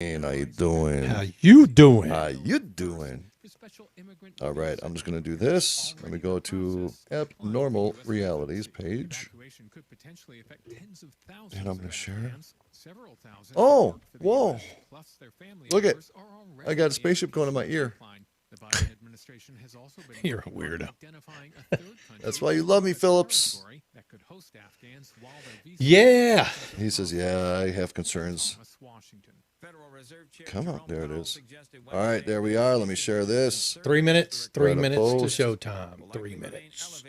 And how you doing? How you doing? How you doing? All right, I'm just going to do this. Let me go to Abnormal Realities page. And I'm going to share. Oh, whoa. Look at, I got a spaceship going in my ear. You're a weirdo. That's why you love me, Phillips. Yeah. He says, yeah, I have concerns. Come on, there it is. All right, there we are. Let me share this. 3 minutes. 3 Right, minutes to opposed. showtime. 3 minutes.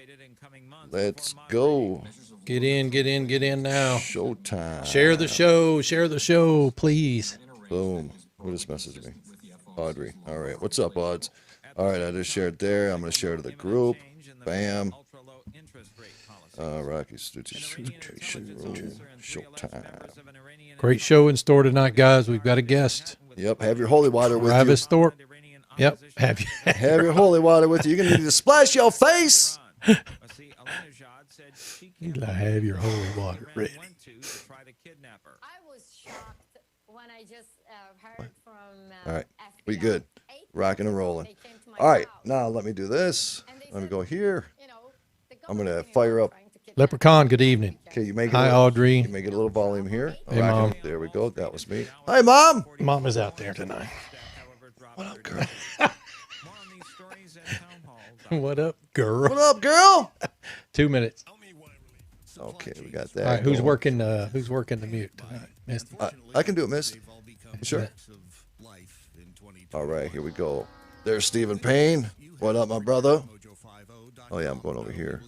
Let's go. Get in, get in, get in now. Showtime. Share the show. Share the show, please. Boom. Who just messaged me? Audrey. All right. What's up, Odds? All right, I just shared there. I'm going to share to the group. Bam. Rocky Stucci. Showtime. Great show in store tonight, guys. We've got a guest. Yep. Have your holy water with Travis you. Thorpe. Yep. Have you? Have your holy water with you. You're going to need to splash your face. I have your holy water ready. I was shocked when I just heard from All right. FBI. We good. Rocking and rolling. They came to my All right. house, Now let me do this. and they Let me said, go here. you know, the I'm going to government fire up. trying to kidnap Leprechaun, good evening. Okay, you make it. Hi, a little, Audrey. You make it a little volume here. Hey, Rocking. Mom. There we go. That was me. Hi, Mom. Mom is out there tonight. What up, girl? What up, girl? What up, girl? 2 minutes. Okay, we got that. All right, who's going. working? Who's working the mute tonight? Misty. I can do it, Mist. Sure. All right, here we go. There's Stephen Payne. What up, my brother? Oh, yeah, I'm going over here.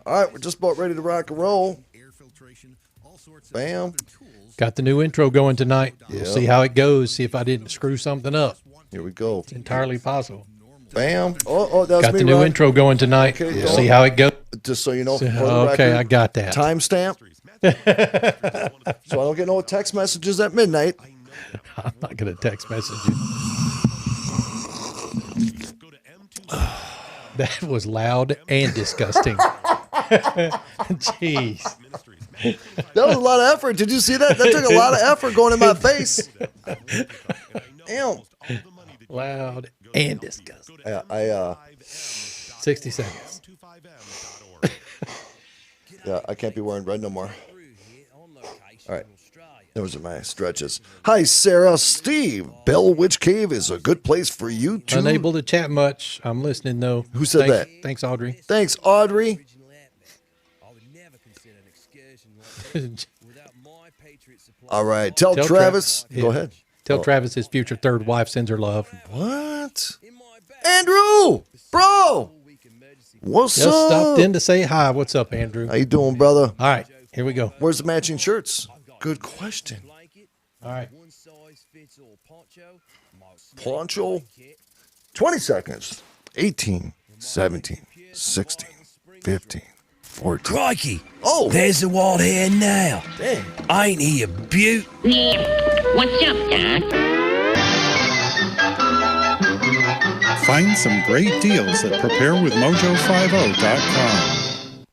All right, we're just about ready to rock and roll. Bam. Got the new intro going tonight. We'll Yep. see how it goes. See if I didn't screw something up. Here we go. It's entirely possible. Bam. Oh, that was Got me, the new Ron. intro going tonight. Okay, We'll go. see how it goes. Just so you know, for the Okay, record, I got that. timestamp. So I don't get no text messages at midnight. I'm not going to text message you. That was loud and disgusting. Jeez. That was a lot of effort. Did you see that? That took a lot of effort going in my face. Damn. Loud and disgusting. I 60 seconds. Yeah, I can't be wearing red no more. All right. Those are my stretches. Hi, Sarah. Steve. Bell Witch Cave is a good place for you to... Unable to chat much. I'm listening, though. Who said that? Thanks, Audrey. Thanks, Audrey. All right. Tell Tell Travis. Trav- Go yeah. ahead. Tell Travis his future third wife sends her love. What? Andrew! Bro! What's Just up? stopped in to say hi. What's up, Andrew? How you doing, brother? All right, here we go. Where's the matching shirts? Good question. All right. Poncho. 20 seconds. 18, 17, 16, 15, 14. Crikey! Oh! There's the wild hare now. Dang. Ain't he a beaut? What's up, Doc? Find some great deals at preparewithmojo50.com.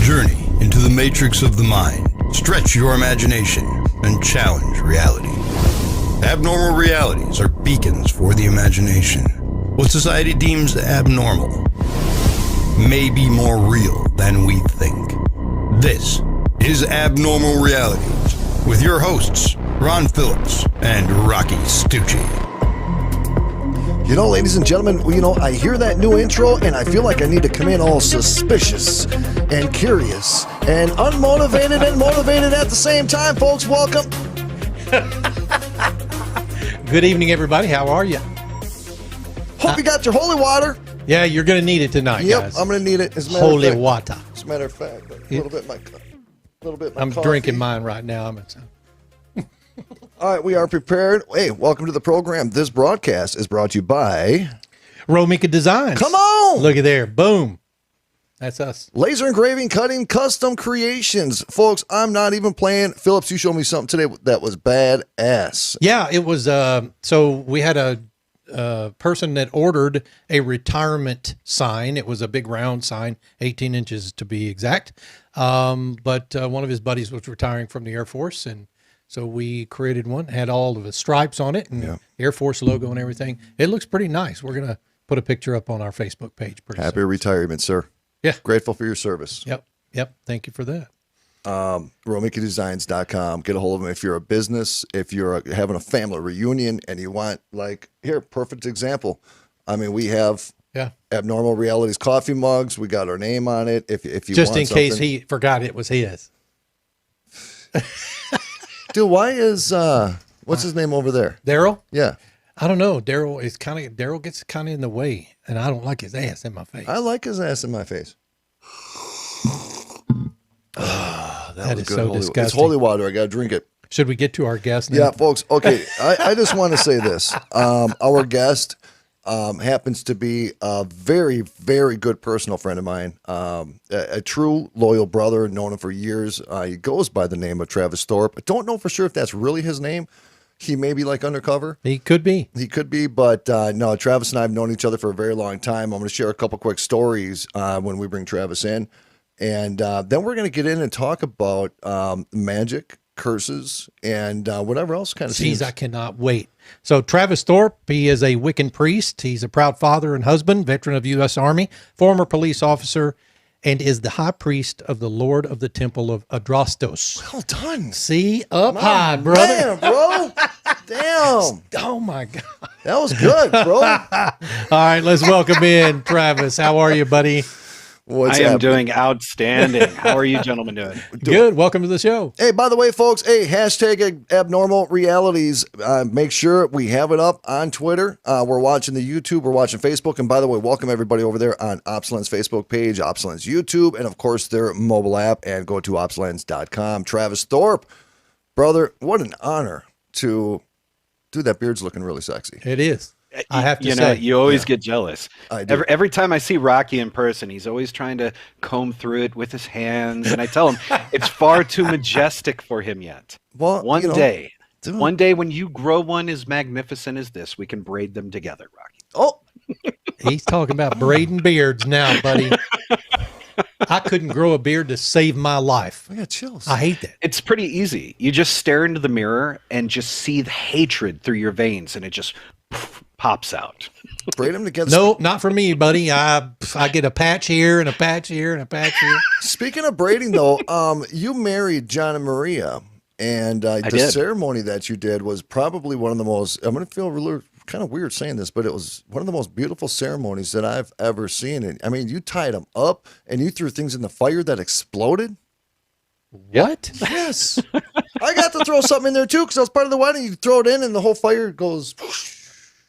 Journey into the matrix of the mind. Stretch your imagination and challenge reality. Abnormal realities are beacons for the imagination. What society deems abnormal may be more real than we think. This is Abnormal Realities with your hosts, Ron Phillips and Rocci Stucci. You know, ladies and gentlemen, I hear that new intro and I feel like I need to come in all suspicious and curious and unmotivated and motivated at the same time, folks. Welcome. Good evening, everybody. How are you? Hope you got your holy water. Yeah, you're going to need it tonight, Yep, guys. I'm going to need it. As a matter Holy of fact, water. As a matter of fact, a little bit of my I'm coffee. drinking mine right now. All right, we are prepared. Hey, welcome to the program. This broadcast is brought to you by Romika Designs. Come on! Look at there. Boom. That's us. Laser engraving, cutting, custom creations. Folks, I'm not even playing. Phillips, you showed me something today that was badass. Yeah, it was. So we had a person that ordered a retirement sign. It was a big round sign, 18 inches to be exact. But one of his buddies was retiring from the Air Force, and So we created one, had all of the stripes on it and Yeah. Air Force logo and everything. It looks pretty nice. We're going to put a picture up on our Facebook page pretty Happy soon. retirement, sir. Yeah. Grateful for your service. Yep. Thank you for that. RomicaDesigns.com. Get a hold of them if you're a business, if you're having a family reunion and you want, like, here, perfect example. I mean, we have Abnormal Realities coffee mugs. We got our name on it. If you just want in case something. he forgot it was his. Dude, why is what's his name over there? Daryl? Yeah. I don't know. Daryl gets kind of in the way, and I don't like his ass in my face. I like his ass in my face. That was is good. so Holy, disgusting. It's holy water. I got to drink it. Should we get to our guest now? Yeah, folks. Okay, I just want to say this. Our guest happens to be a very, very good personal friend of mine, a true loyal brother, known him for years. He goes by the name of Travis Thorpe. I don't know for sure if that's really his name. He may be like undercover. He could be. But no, Travis and I have known each other for a very long time. I'm going to share a couple quick stories when we bring Travis in. And then we're going to get in and talk about magic, curses, and whatever else kind of Jeez, seems. I cannot wait. So Travis Thorpe, he is a Wiccan priest. He's a proud father and husband, veteran of U.S. Army, former police officer, and is the high priest of the Lord of the Temple of Adrastos. Well done. See, up high, brother. Man, bro. Damn. Oh, my God. That was good, bro. All right, let's welcome in Travis. How are you, buddy? What's I am happening? doing outstanding. How are you gentlemen doing? Good. Welcome to the show. Hey, by the way, folks, hey, hashtag Abnormal Realities. Make sure we have it up on Twitter. We're watching the YouTube. We're watching Facebook. And by the way, welcome everybody over there on Opslens Facebook page, Opslens YouTube, and of course their mobile app. And go to opslens.com. Travis Thorpe, brother, what an honor to. Dude, that beard's looking really sexy. It is. I have to You say. know, you always get jealous. I do. Every time I see Rocci in person, he's always trying to comb through it with his hands, and I tell him it's far too majestic for him yet. Well, One you know, day, dude. one day when you grow one as magnificent as this, we can braid them together, Rocci. Oh, He's talking about braiding beards now, buddy. I couldn't grow a beard to save my life. I got chills. I hate that. It's pretty easy. You just stare into the mirror and just see the hatred through your veins, and it just pops out. Braid them together. No, not for me, buddy. I get a patch here and a patch here and a patch here. Speaking of braiding, though, you married John and Maria, and the did. ceremony that you did was probably one of the most. I'm going to feel really kind of weird saying this, but it was one of the most beautiful ceremonies that I've ever seen. And I mean, you tied them up and you threw things in the fire that exploded. What? Yes, I got to throw something in there too because I was part of the wedding. You throw it in, and the whole fire goes.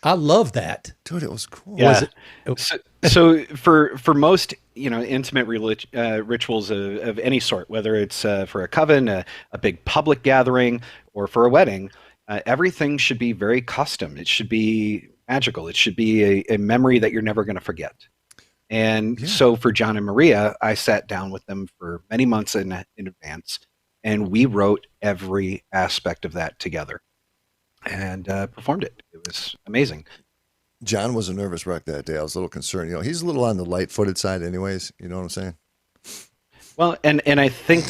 I love that. Dude, it was cool. Yeah. Was it? So for most, intimate rituals of any sort, whether it's for a coven, a big public gathering, or for a wedding, everything should be very custom. It should be magical. It should be a memory that you're never going to forget. And so for John and Maria, I sat down with them for many months in advance, and we wrote every aspect of that together and performed it. It was amazing. John was a nervous wreck that day. I was a little concerned. He's a little on the light-footed side, anyways. You know what I'm saying? Well, and I think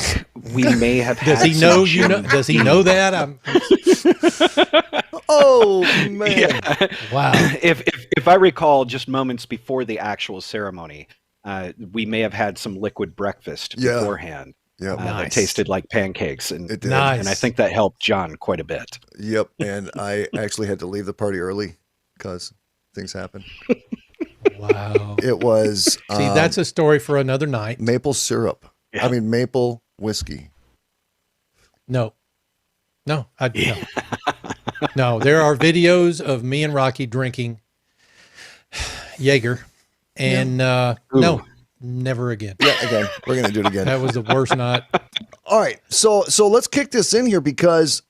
we may have had. Does he know you know? Does he know that? Oh man! Yeah. Wow. If I recall, just moments before the actual ceremony, we may have had some liquid breakfast beforehand. Yeah, that tasted like pancakes, and it did. Nice. And I think that helped John quite a bit. Yep, and I actually had to leave the party early because things happened. Wow. It was See, that's a story for another night. maple syrup. Yeah. I mean maple whiskey. No. No. No, there are videos of me and Rocky drinking Jaeger, and no, never again. Yeah, again, we're gonna do it again. That was the worst night. All right, so let's kick this in here because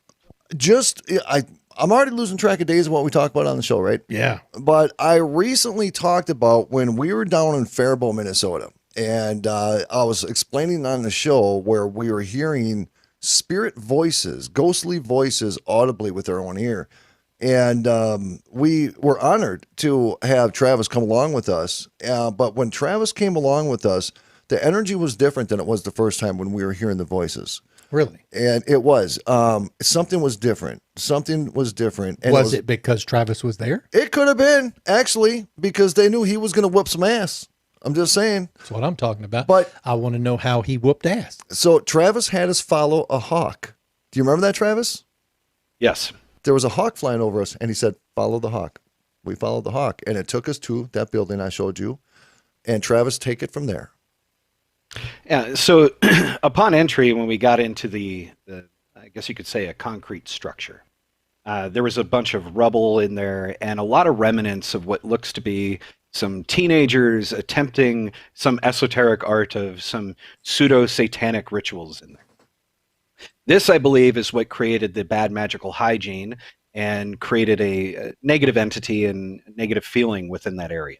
I'm already losing track of days of what we talk about on the show, right? Yeah. But I recently talked about when we were down in Faribault, Minnesota, and I was explaining on the show where we were hearing spirit voices, ghostly voices audibly with our own ear. And we were honored to have Travis come along with us. But when Travis came along with us, the energy was different than it was the first time when we were hearing the voices. Really? And it was. Something was different. Something was different. And Was it because Travis was there? It could have been, actually, because they knew he was going to whip some ass. I'm just saying. That's what I'm talking about. But I want to know how he whooped ass. So Travis had us follow a hawk. Do you remember that, Travis? Yes. There was a hawk flying over us, and he said, follow the hawk. We followed the hawk, and it took us to that building I showed you. And Travis, take it from there. Yeah. So upon entry, when we got into the I guess you could say a concrete structure, there was a bunch of rubble in there and a lot of remnants of what looks to be some teenagers attempting some esoteric art of some pseudo-satanic rituals in there. This, I believe, is what created the bad magical hygiene and created a negative entity and negative feeling within that area.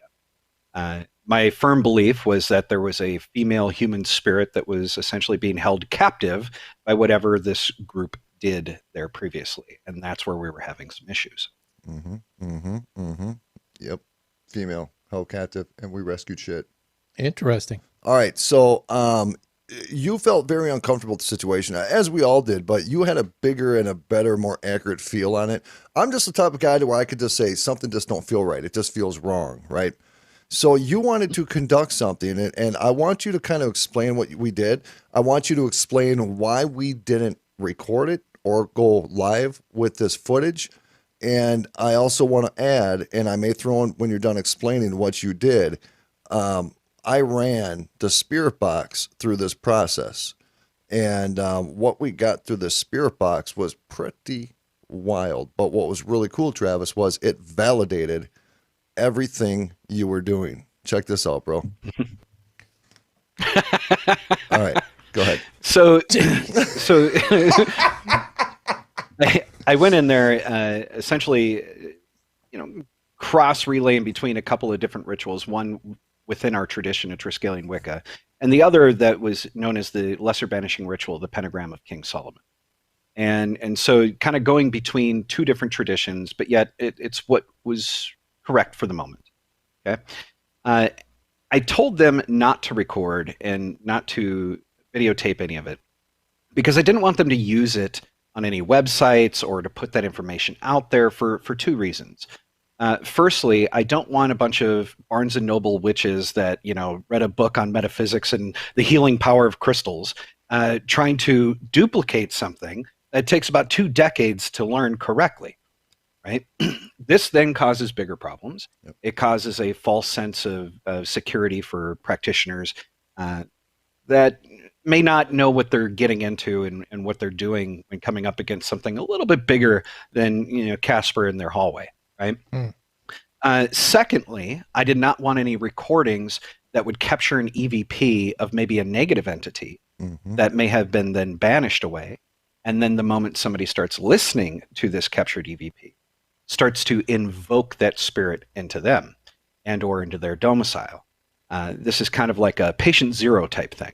My firm belief was that there was a female human spirit that was essentially being held captive by whatever this group did there previously. And that's where we were having some issues. Yep. Female held captive, and we rescued shit. Interesting. All right. So you felt very uncomfortable with the situation, as we all did, but you had a bigger and a better, more accurate feel on it. I'm just the type of guy where I could just say something just don't feel right. It just feels wrong, right? So you wanted to conduct something, and I want you to kind of explain what we did. I want you to explain why we didn't record it or go live with this footage. And I also want to add, and I may throw in when you're done explaining what you did, I ran the spirit box through this process. And what we got through the spirit box was pretty wild. But what was really cool, Travis, was it validated everything you were doing. Check this out, bro. All right, go ahead. So I went in there essentially, cross relaying between a couple of different rituals, one within our tradition of Triskelion Wicca, and the other that was known as the Lesser Banishing Ritual, the Pentagram of King Solomon. And so kind of going between two different traditions, but yet it's what was correct for the moment. Okay. I told them not to record and not to videotape any of it because I didn't want them to use it on any websites or to put that information out there for two reasons. Firstly, I don't want a bunch of Barnes and Noble witches that, read a book on metaphysics and the healing power of crystals, trying to duplicate something that takes about 2 decades to learn correctly. Right? This then causes bigger problems. Yep. It causes a false sense of security for practitioners that may not know what they're getting into and what they're doing when coming up against something a little bit bigger than Casper in their hallway. Right? Secondly, I did not want any recordings that would capture an EVP of maybe a negative entity that may have been then banished away. And then the moment somebody starts listening to this captured EVP, starts to invoke that spirit into them and or into their domicile. This is kind of like a patient zero type thing,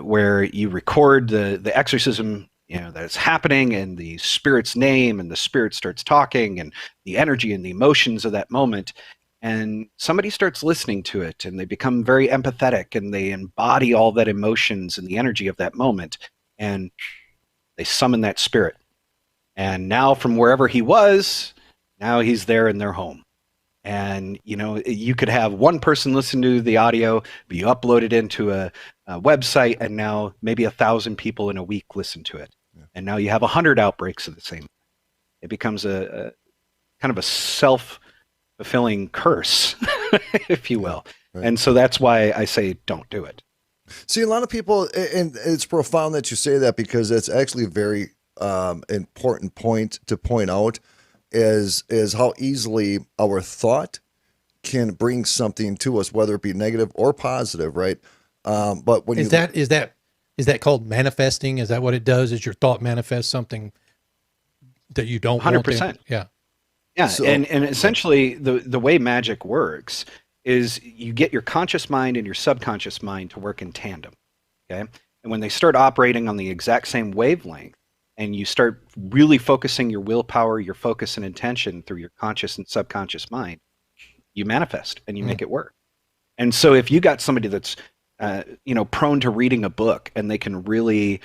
where you record the exorcism that's happening and the spirit's name, and the spirit starts talking and the energy and the emotions of that moment. And somebody starts listening to it and they become very empathetic and they embody all that emotions and the energy of that moment. And they summon that spirit. And now from wherever he was, now he's there in their home. And, you could have one person listen to the audio, but you upload it into a website, and now maybe 1,000 people in a week listen to it. Yeah. And now you have 100 outbreaks of the same. It becomes a kind of a self-fulfilling curse, if you will. Right. And so that's why I say don't do it. See, a lot of people, and it's profound that you say that, because it's actually a very important point to point out, is how easily our thought can bring something to us, whether it be negative or positive, right? But when is that called manifesting? Is that what it does? Is your thought manifest something that you don't 100%. Want to? Yeah. Yeah. So, and essentially the way magic works is you get your conscious mind and your subconscious mind to work in tandem. Okay. And when they start operating on the exact same wavelength, and you start really focusing your willpower, your focus and intention through your conscious and subconscious mind, you manifest and you make it work. And so if you got somebody that's, prone to reading a book, and they can really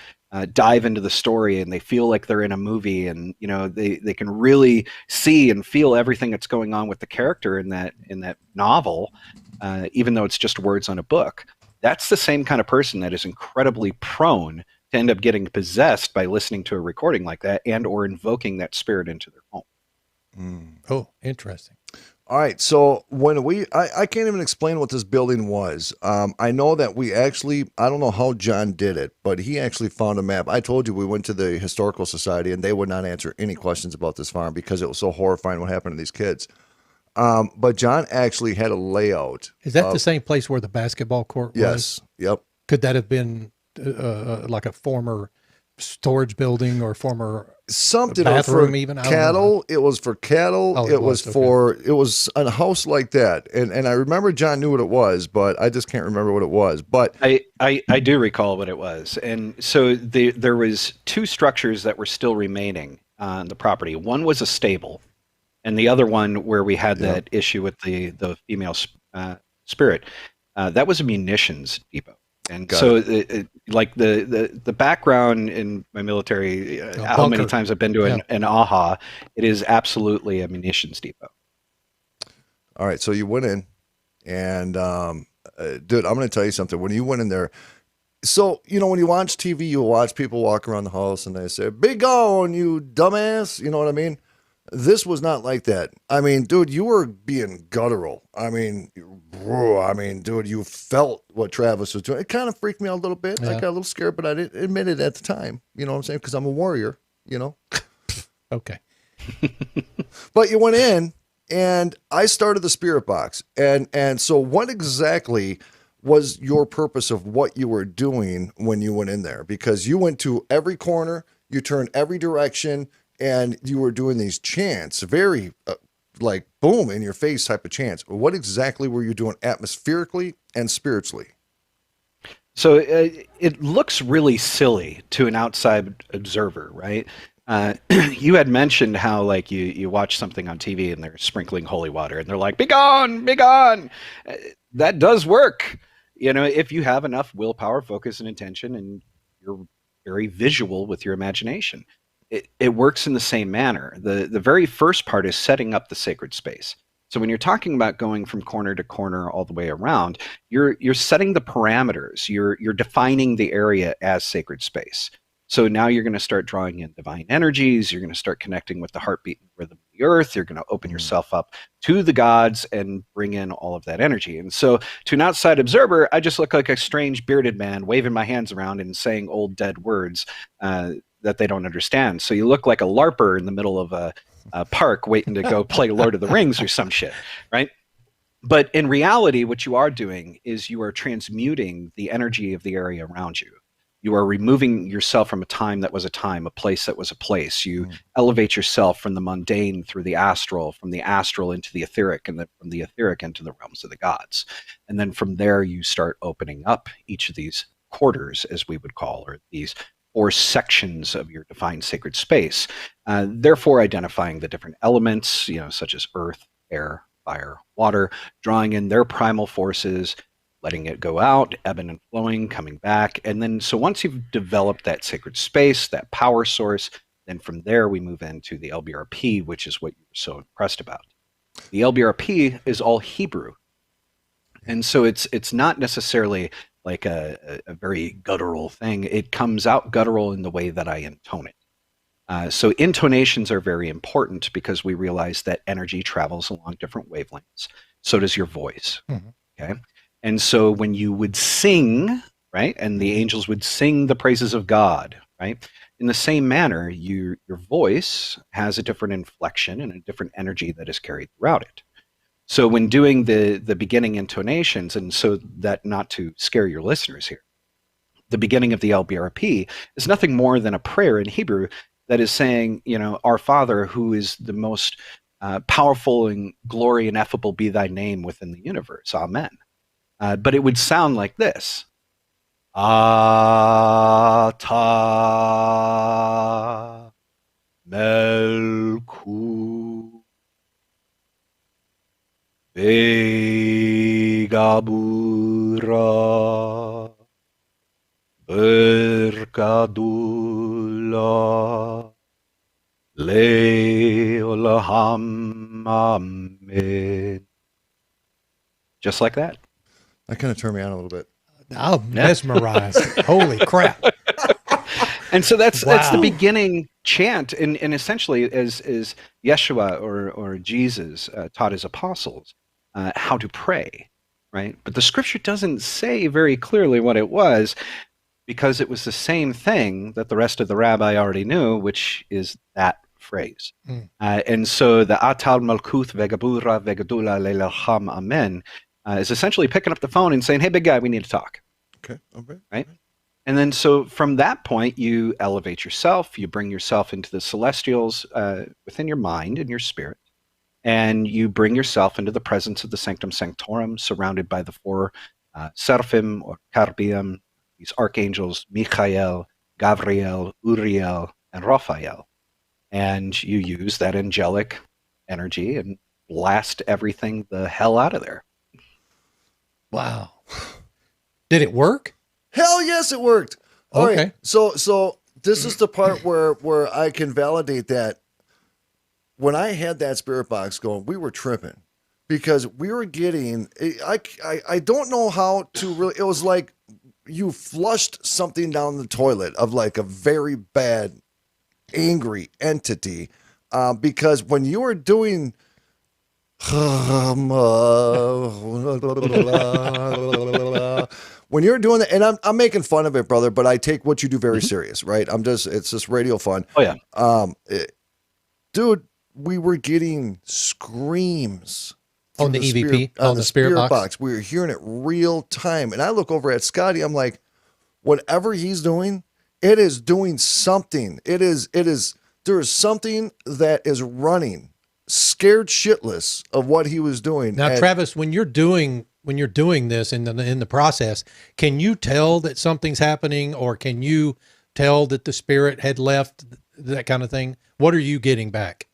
dive into the story and they feel like they're in a movie, and they can really see and feel everything that's going on with the character in that novel, even though it's just words on a book. That's the same kind of person that is incredibly prone to end up getting possessed by listening to a recording like that and or invoking that spirit into their home. Oh, interesting. All right, so when I can't even explain what this building was. I know that I don't know how John did it, but he actually found a map. I told you we went to the Historical Society, and they would not answer any questions about this farm because it was so horrifying what happened to these kids. But John actually had a layout. Is that the same place where the basketball court was? Yes, yep. Could that have been like a former storage building or former something bathroom for even? Cattle? It was for cattle. Oh, it was a house like that. And I remember John knew what it was, but I just can't remember what it was. But I do recall what it was. And so there was two structures that were still remaining on the property. One was a stable, and the other one where we had that issue with the female spirit, that was a munitions depot. And so like the background in my military, how many times I've been to an AHA, it is absolutely a munitions depot. All right, so you went in, and dude, I'm going to tell you something. When you went in there, so when you watch TV, you watch people walk around the house and they say, "Be gone, you dumbass." You know what I mean? This was not like that. I mean, dude, you were being guttural. I mean, dude, you felt what Travis was doing. It kind of freaked me out a little bit. Yeah. I got a little scared, but I didn't admit it at the time. You know what I'm saying? Because I'm a warrior, Okay. But you went in, and I started the spirit box. And so what exactly was your purpose of what you were doing when you went in there? Because you went to every corner, you turned every direction, and you were doing these chants, very like boom in your face type of chants. What exactly were you doing atmospherically and spiritually? So it looks really silly to an outside observer, right? You had mentioned how like you watch something on TV and they're sprinkling holy water and they're like, "Be gone, be gone." That does work. If you have enough willpower, focus, and intention, and you're very visual with your imagination. It works in the same manner. The very first part is setting up the sacred space. So when you're talking about going from corner to corner all the way around, you're setting the parameters. You're defining the area as sacred space. So now you're going to start drawing in divine energies. You're going to start connecting with the heartbeat and rhythm of the earth. You're going to open yourself up to the gods and bring in all of that energy. And so to an outside observer, I just look like a strange bearded man waving my hands around and saying old dead words that they don't understand. So you look like a Lbrp in the middle of a park waiting to go play Lord of the Rings or some shit, right? But in reality, what you are doing is you are transmuting the energy of the area around you. You are removing yourself from a time that was a time, a place that was a place. You elevate yourself from the mundane through the astral, from the astral into the etheric, and then from the etheric into the realms of the gods. And then from there, you start opening up each of these quarters, as we would call, or these or sections of your defined sacred space, therefore identifying the different elements, such as earth, air, fire, water, drawing in their primal forces, letting it go out, ebbing and flowing, coming back. And then, so once you've developed that sacred space, that power source, then from there we move into the Lbrp, which is what you were so impressed about. The Lbrp is all Hebrew. And so it's not necessarily like a very guttural thing. It comes out guttural in the way that I intone it. So intonations are very important because we realize that energy travels along different wavelengths. So does your voice. Okay. And so when you would sing, right, and the angels would sing the praises of God, right, in the same manner, your voice has a different inflection and a different energy that is carried throughout it. So when doing the beginning intonations, and so that not to scare your listeners here, the beginning of the Lbrp is nothing more than a prayer in Hebrew that is saying, Our Father, who is the most powerful and glory and ineffable be thy name within the universe. Amen. But it would sound like this. Ata Melku Begabura Berkata Kadula Leolaham Amen. Just like that. That kind of turned me on a little bit. I'm mesmerized. Holy crap. And so that's the Wow. beginning chant, and essentially as Yeshua or Jesus taught his apostles how to pray, right? But the scripture doesn't say very clearly what it was, because it was the same thing that the rest of the rabbi already knew, which is that phrase. And so the Atal Malkuth Vegabura Vegadula Leilacham Amen is essentially picking up the phone and saying, hey, big guy, we need to talk. Okay. Okay. Right? And then so from that point, you elevate yourself, you bring yourself into the celestials within your mind and your spirit, and you bring yourself into the presence of the Sanctum Sanctorum, surrounded by the four Seraphim or Carbium, these archangels, Michael, Gabriel, Uriel, and Raphael. And you use that angelic energy and blast everything the hell out of there. Wow. Did it work? Hell yes, it worked. All Okay. right. So this is the part where I can validate that. When I had that spirit box going, we were tripping because we were getting. I don't know how to really. It was like you flushed something down the toilet of like a very bad, angry entity. Because when you were doing. When you're doing that, and I'm making fun of it, brother, but I take what you do very serious, right? It's just radio fun. Oh yeah. Dude, we were getting screams On the EVP, on the spirit box? We were hearing it real time. And I look over at Scotty, I'm like, whatever he's doing, it is doing something. There is something that is running, scared shitless of what he was doing. Now, And Travis, when you're doing this in the process, can you tell that something's happening, or can you tell that the spirit had left, that kind of thing? What are you getting back?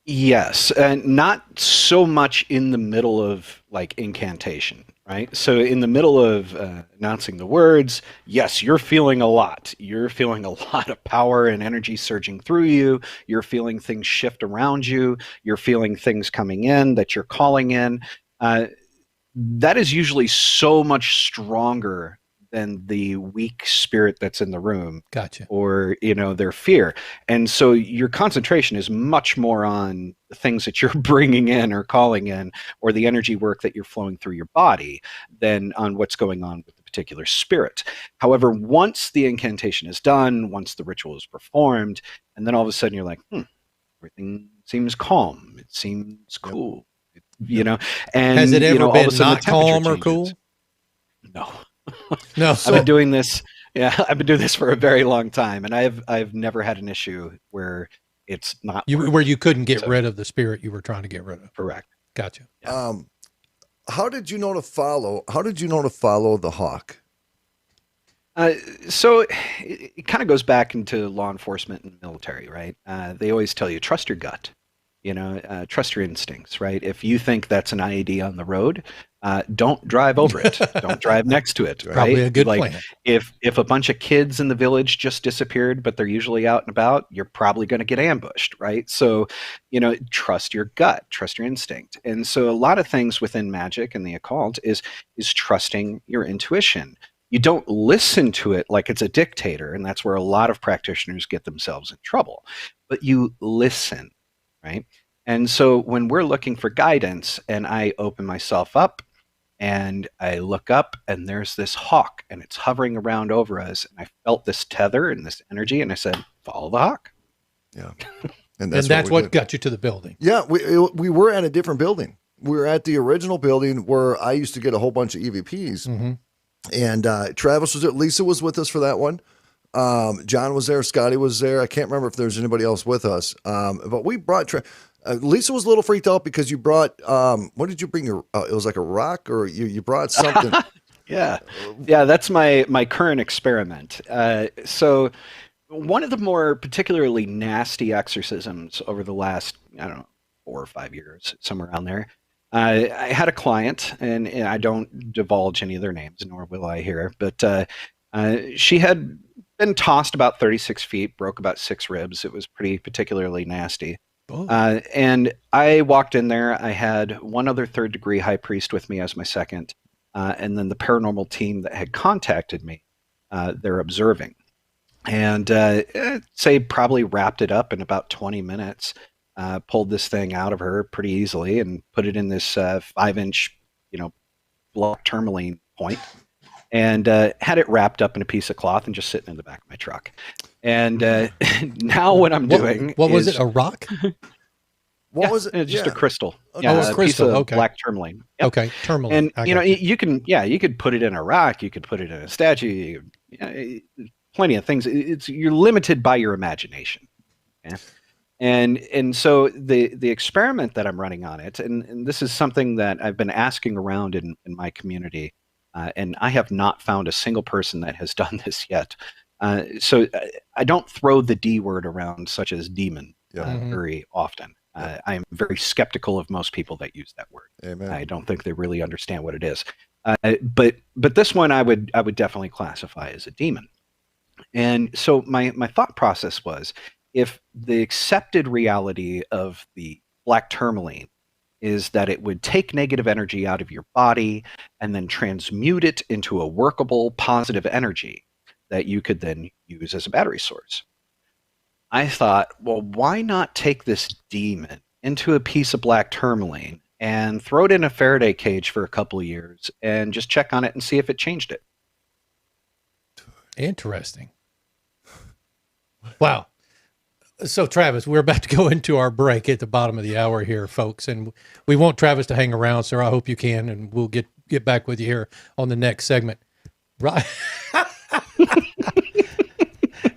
Yes, and not so much in the middle of like incantation, right? So in the middle of announcing the words, yes, you're feeling a lot. You're feeling a lot of power and energy surging through you. You're feeling things shift around you. You're feeling things coming in that you're calling in. That is usually so much stronger than the weak spirit that's in the room. Gotcha. Or, their fear. And so your concentration is much more on the things that you're bringing in or calling in, or the energy work that you're flowing through your body, than on what's going on with the particular spirit. However, once the incantation is done, once the ritual is performed, and then all of a sudden you're like, everything seems calm. It seems cool. And has it ever all of a been sudden not calm or cool? No. No. I've been doing this. Yeah, I've been doing this for a very long time, and I've never had an issue where it's not where you couldn't get rid of the spirit you were trying to get rid of. Correct. Gotcha. Yeah. How did you know to follow the hawk? So it kind of goes back into law enforcement and military, right? They always tell you, trust your gut, trust your instincts, right? If you think that's an IED on the road, don't drive over it. Don't drive next to it. Right? Probably a good plan. If a bunch of kids in the village just disappeared, but they're usually out and about, you're probably going to get ambushed, right? So, trust your gut, trust your instinct. And so a lot of things within magic and the occult is trusting your intuition. You don't listen to it like it's a dictator, and that's where a lot of practitioners get themselves in trouble. But you listen, right? And so when we're looking for guidance and I open myself up and I look up and there's this hawk and it's hovering around over us, and I felt this tether and this energy, and I said, follow the hawk. Yeah. And that's what got you to the building. Yeah, we were at a different building. We were at the original building where I used to get a whole bunch of EVPs. Mm-hmm. And Travis was there. Lisa was with us for that one. John was there. Scotty was there. I can't remember if there's anybody else with us. But we brought Lisa was a little freaked out because you brought, what did you bring? It was like a rock, or you brought something. Yeah, that's my current experiment. So one of the more particularly nasty exorcisms over the last, 4 or 5 years, somewhere around there. I had a client, and I don't divulge any of their names, nor will I here, but she had been tossed about 36 feet, broke about 6 ribs. It was pretty particularly nasty. Oh. And I walked in there. I had one other third-degree high priest with me as my second, and then the paranormal team that had contacted me. They're observing. And say probably wrapped it up in about 20 minutes, pulled this thing out of her pretty easily and put it in this 5-inch, block tourmaline point, and had it wrapped up in a piece of cloth and just sitting in the back of my truck. And now what I'm doing what was it, a rock? What was it? Just a crystal. Okay. Yeah, a a crystal, piece of okay. black tourmaline. Yep. Okay, tourmaline. And you could put it in a rock, you could put it in a statue, plenty of things. You're limited by your imagination. Okay? And so the experiment that I'm running on it, and this is something that I've been asking around in my community, and I have not found a single person that has done this yet. So I don't throw the D word around, such as demon, very often. I am very skeptical of most people that use that word. Amen. I don't think they really understand what it is. But this one I would definitely classify as a demon. And so my thought process was, if the accepted reality of the black tourmaline is that it would take negative energy out of your body and then transmute it into a workable positive energy that you could then use as a battery source, I thought, well, why not take this demon into a piece of black tourmaline and throw it in a Faraday cage for a couple of years and just check on it and see if it changed it? Interesting. Wow. So, Travis, we're about to go into our break at the bottom of the hour here, folks, and we want Travis to hang around, sir. I hope you can, and we'll get back with you here on the next segment. Right.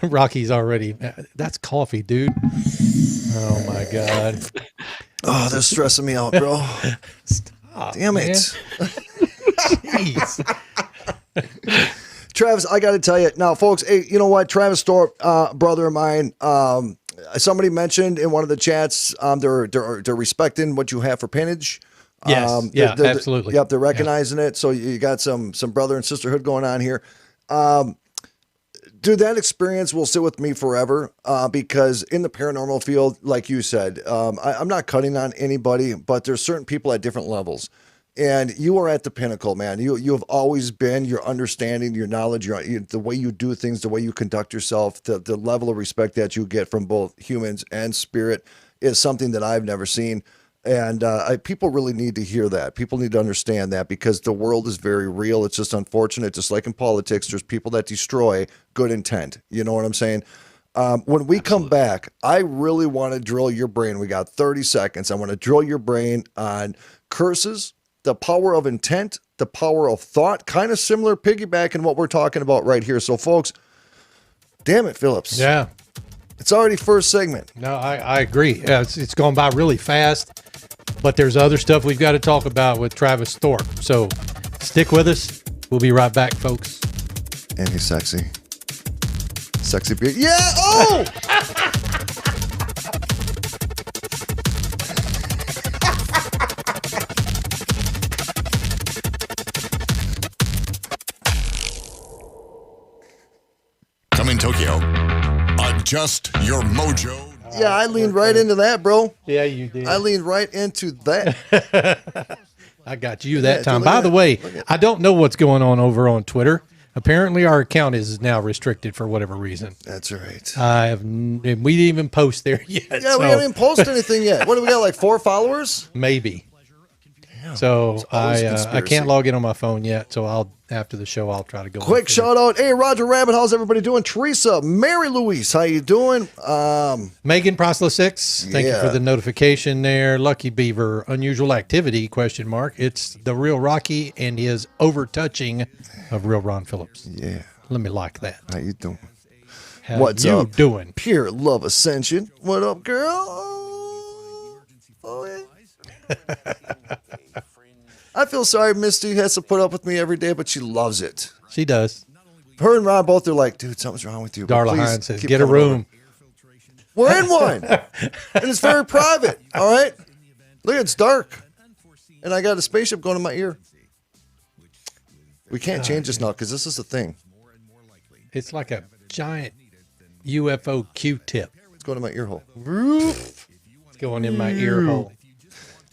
Rocky's already. That's coffee, dude. Oh my God. Oh, they're stressing me out, bro. Stop. Damn it. Jeez. Travis, I got to tell you now, folks. Hey, you know what? Travis Thorpe, brother of mine. Somebody mentioned in one of the chats, they're respecting what you have for pinnage. Yes. They're, Absolutely. Yep, they're recognizing it. So you got some brother and sisterhood going on here. Dude, that experience will sit with me forever because in the paranormal field, like you said, I'm not cutting on anybody, but there's certain people at different levels. And you are at the pinnacle, man. You have always been, your understanding, your knowledge, the way you do things, the way you conduct yourself, the level of respect that you get from both humans and spirit is something that I've never seen. And people really need to hear that. People need to understand that because the world is very real. It's just unfortunate. Just like in politics, there's people that destroy good intent. You know what I'm saying? When we come back, I really want to drill your brain. We got 30 seconds. I want to drill your brain on curses, the power of intent, the power of thought, kind of similar piggybacking what we're talking about right here. So, folks, damn it, Phillips. Yeah. It's already first segment. No, I agree. It's gone by really fast, but there's other stuff we've got to talk about with Travis Thorpe. So stick with us. We'll be right back, folks. And he's sexy. Sexy beard. Yeah! Oh! Coming Tokyo. Adjust your mojo. Yeah, I leaned right into that, bro. Yeah, you did. I leaned right into that. I got you that time. By the way, I don't know what's going on over on Twitter. Apparently, our account is now restricted for whatever reason. That's right. And we didn't even post there yet. Yeah, we haven't even posted anything yet. What do we got, like 4 followers? Maybe. Damn. So I can't log in on my phone yet. So after the show, I'll try to go. Quick shout out. Hey, Roger Rabbit, how's everybody doing? Teresa, Mary Louise, how you doing? Megan Prosla 6, thank you for the notification there. Lucky Beaver, unusual activity, ? It's the real Rocky and his overtouching of real Ron Phillips. Yeah. Let me like that. How you doing? What's you doing? Pure Love Ascension. What up, girl? Oh, yeah. I feel sorry Misty has to put up with me every day, but she loves it. She does. Her and Ron both are like, dude, something's wrong with you. Darla Hines says, get a room. Over. We're in one. And it's very private. All right? Look, it's dark. And I got a spaceship going in my ear. We can't change this now because this is the thing. It's like a giant UFO Q-tip. It's going in my ear hole. It's going in my ear hole.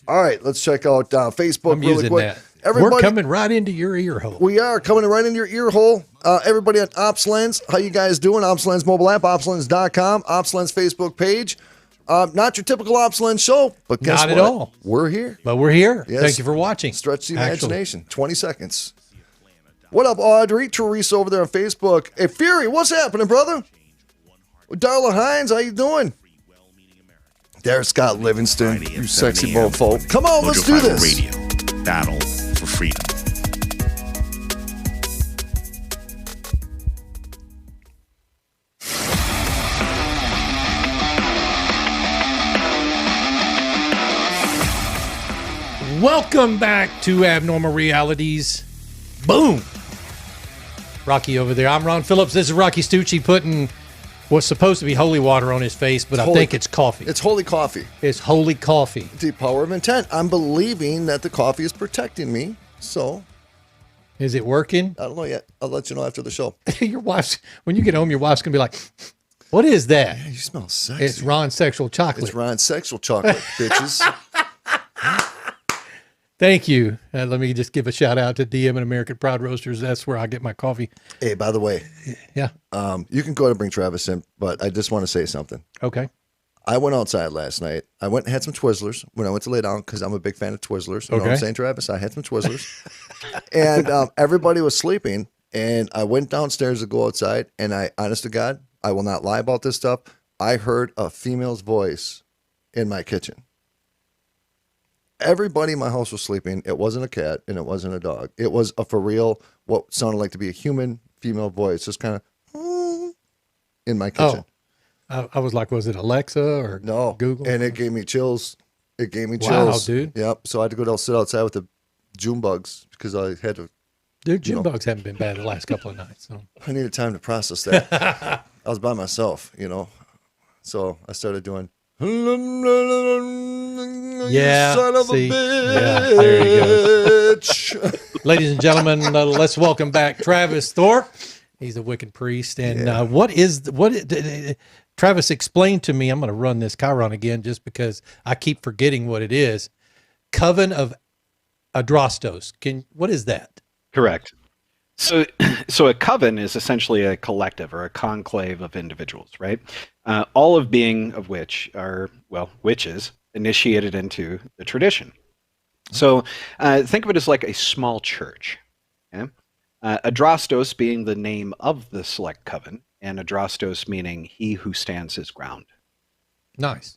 All right, let's check out Facebook I'm really using quick. that. Everybody, We're coming right into your ear hole. We are coming right into your ear hole. Everybody at OpsLens, how you guys doing? OpsLens mobile app, OpsLens.com, OpsLens Facebook page. Not your typical OpsLens show, but guess Not what? at all. We're here. But we're here. Yes. Thank you for watching. Stretch the imagination. 20 seconds. What up, Audrey? Teresa over there on Facebook. Hey, Fury, what's happening, brother? Darla Hines, how you doing? There's Scott Livingston, you sexy mofo. Come on, let's do this. Radio. Battle for freedom. Welcome back to Abnormal Realities. Boom. Rocky over there. I'm Ron Phillips. This is Rocky Stucci putting what's supposed to be holy water on his face, but I think it's coffee. It's holy coffee. It's holy coffee. The power of intent. I'm believing that the coffee is protecting me. So, is it working? I don't know yet. I'll let you know after the show. Your wife's, when you get home, your wife's going to be like, what is that? Yeah, you smell sexy. It's Ron's sexual chocolate. It's Ron's sexual chocolate, bitches. Thank you. Let me just give a shout out to DM and American Pride Roasters. That's where I get my coffee. Hey, by the way. Yeah. You can go to bring Travis in, but I just want to say something. Okay. I went outside last night. I went and had some Twizzlers when I went to lay down because I'm a big fan of Twizzlers. You know what I'm saying, Travis? I had some Twizzlers. And everybody was sleeping. And I went downstairs to go outside. And I, honest to God, I will not lie about this stuff. I heard a female's voice in my kitchen. Everybody in my house was sleeping. It wasn't a cat and it wasn't a dog. It was a for real, what sounded like to be a human female voice, just kind of in my kitchen. Oh, I was like, was it Alexa or Google? And it gave me chills. It gave me Wow, chills. dude. Yep. So I had to go down, sit outside with the June bugs because I had to. Dude, June bugs haven't been bad the last couple of nights. So I needed time to process that. I was by myself, So I started doing. Yeah, son of see? a bitch. Yeah, there he goes. Ladies and gentlemen, let's welcome back Travis Thorpe. He's a Wiccan Priest. And Travis, explain to me, I'm going to run this Chiron again just because I keep forgetting what it is. Coven of Adrastos. What is that? Correct. So a coven is essentially a collective or a conclave of individuals, right? All of being of which are, witches initiated into the tradition. So think of it as like a small church. Okay? Adrastos being the name of the select coven, and Adrastos meaning he who stands his ground. Nice.